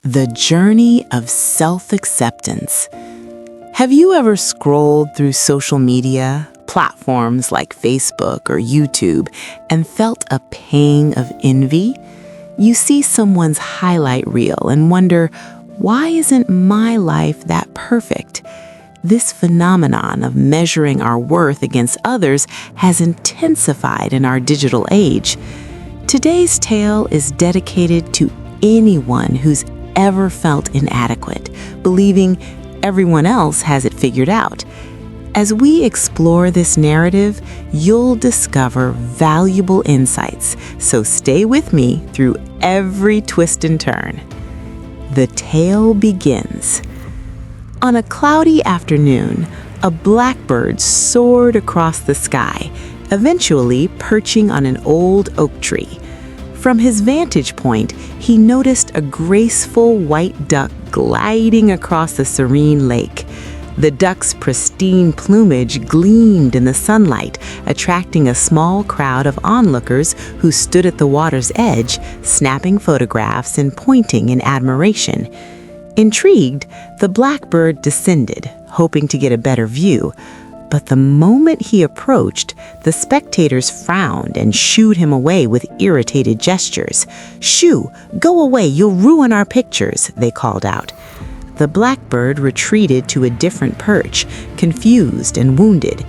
The journey of self-acceptance. Have you ever scrolled through social media, platforms like Facebook or YouTube, and felt a pang of envy? You see someone's highlight reel and wonder, why isn't my life that perfect? This phenomenon of measuring our worth against others has intensified in our digital age. Today's tale is dedicated to anyone who's ever felt inadequate, believing everyone else has it figured out. As we explore this narrative, you'll discover valuable insights, so stay with me through every twist and turn. The tale begins. On a cloudy afternoon, a blackbird soared across the sky, eventually perching on an old oak tree. From his vantage point, he noticed a graceful white duck gliding across the serene lake. The duck's pristine plumage gleamed in the sunlight, attracting a small crowd of onlookers who stood at the water's edge, snapping photographs and pointing in admiration. Intrigued, the blackbird descended, hoping to get a better view. But the moment he approached, the spectators frowned and shooed him away with irritated gestures. "Shoo! Go away, you'll ruin our pictures," they called out. The blackbird retreated to a different perch, confused and wounded.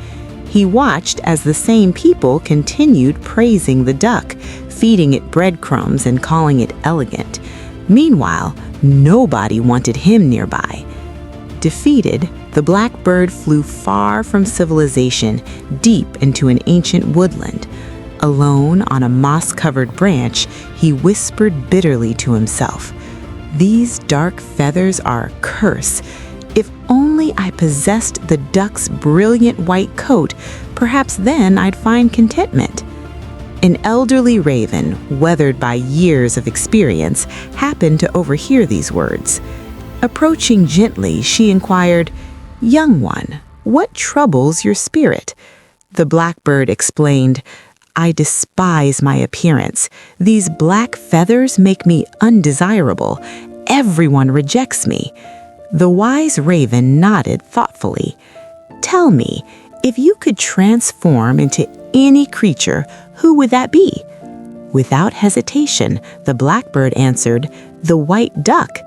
He watched as the same people continued praising the duck, feeding it breadcrumbs and calling it elegant. Meanwhile, nobody wanted him nearby. Defeated, the blackbird flew far from civilization, deep into an ancient woodland. Alone on a moss-covered branch, he whispered bitterly to himself, "These dark feathers are a curse. If only I possessed the duck's brilliant white coat, perhaps then I'd find contentment." An elderly raven, weathered by years of experience, happened to overhear these words. Approaching gently, she inquired, "Young one, what troubles your spirit?" The blackbird explained, "I despise my appearance. These black feathers make me undesirable. Everyone rejects me." The wise raven nodded thoughtfully. "Tell me, if you could transform into any creature, who would that be?" Without hesitation, the blackbird answered, "The white duck.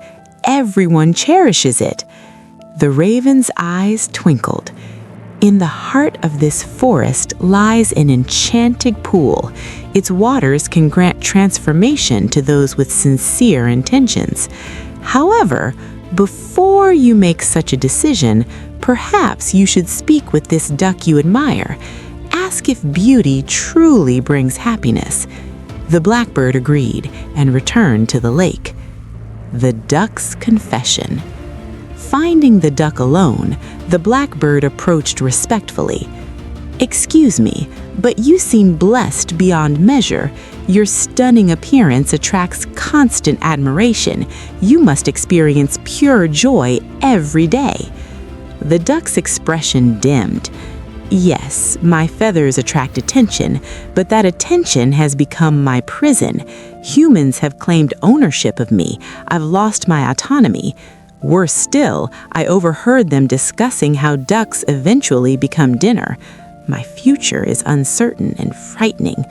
Everyone cherishes it." The raven's eyes twinkled. "In the heart of this forest lies an enchanted pool. Its waters can grant transformation to those with sincere intentions. However, before you make such a decision, perhaps you should speak with this duck you admire. Ask if beauty truly brings happiness." The blackbird agreed and returned to the lake. The duck's confession. Finding the duck alone, the blackbird approached respectfully. "Excuse me, but you seem blessed beyond measure. Your stunning appearance attracts constant admiration. You must experience pure joy every day." The duck's expression dimmed. "Yes, my feathers attract attention, but that attention has become my prison. Humans have claimed ownership of me. I've lost my autonomy. Worse still, I overheard them discussing how ducks eventually become dinner. My future is uncertain and frightening."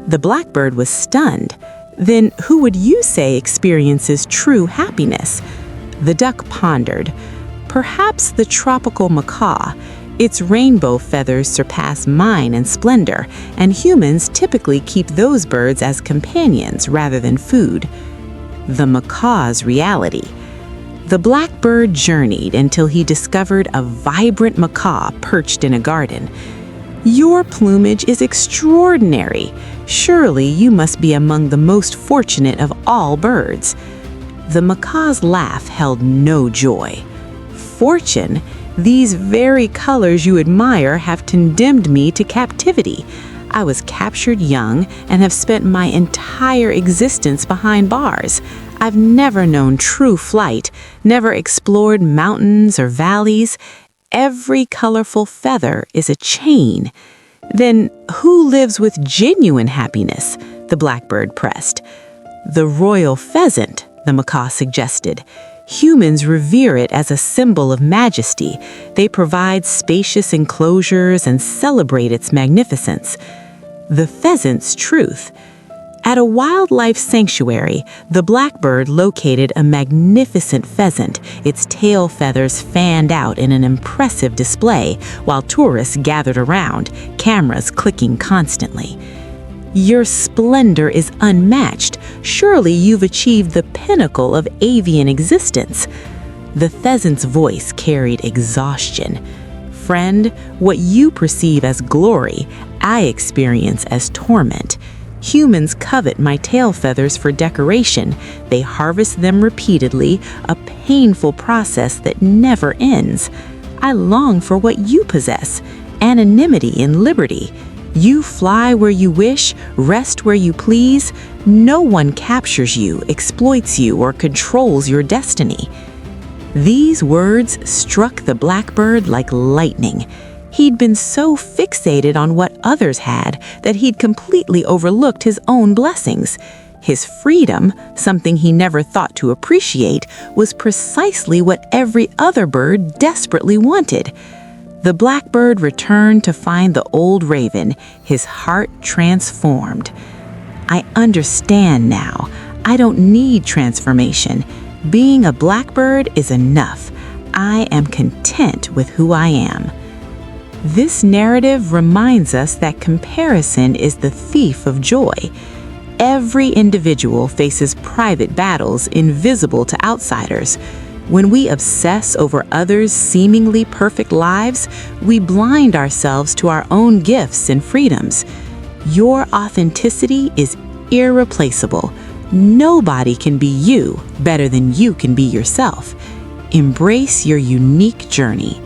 The blackbird was stunned. "Then who would you say experiences true happiness?" The duck pondered. "Perhaps the tropical macaw. Its rainbow feathers surpass mine in splendor, and humans typically keep those birds as companions rather than food." The macaw's reality. The blackbird journeyed until he discovered a vibrant macaw perched in a garden. "Your plumage is extraordinary. Surely you must be among the most fortunate of all birds." The macaw's laugh held no joy. "Fortune? These very colors you admire have condemned me to captivity. I was captured young and have spent my entire existence behind bars. I've never known true flight, never explored mountains or valleys. Every colorful feather is a chain." "Then who lives with genuine happiness?" the blackbird pressed. "The royal pheasant," the macaw suggested. Humans revere it as a symbol of majesty. They provide spacious enclosures and celebrate its magnificence. The pheasant's truth. At a wildlife sanctuary, the blackbird located a magnificent pheasant, its tail feathers fanned out in an impressive display, while tourists gathered around, cameras clicking constantly. Your splendor is unmatched. Surely you've achieved the pinnacle of avian existence. The pheasant's voice carried exhaustion. Friend, what you perceive as glory, I experience as torment. Humans covet my tail feathers for decoration. They harvest them repeatedly, a painful process that never ends. I long for what you possess, anonymity and liberty. You fly where you wish, rest where you please. No one captures you, exploits you, or controls your destiny. These words struck the blackbird like lightning. He'd been so fixated on what others had that he'd completely overlooked his own blessings. His freedom, something he never thought to appreciate, was precisely what every other bird desperately wanted. The blackbird returned to find the old raven, his heart transformed. I understand now. I don't need transformation. Being a blackbird is enough. I am content with who I am. This narrative reminds us that comparison is the thief of joy. Every individual faces private battles invisible to outsiders. When we obsess over others' seemingly perfect lives, we blind ourselves to our own gifts and freedoms. Your authenticity is irreplaceable. Nobody can be you better than you can be yourself. Embrace your unique journey.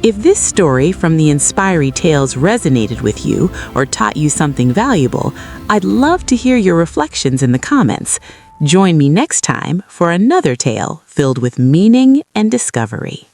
If this story from the Inspiriy Tales resonated with you or taught you something valuable, I'd love to hear your reflections in the comments. Join me next time for another tale filled with meaning and discovery.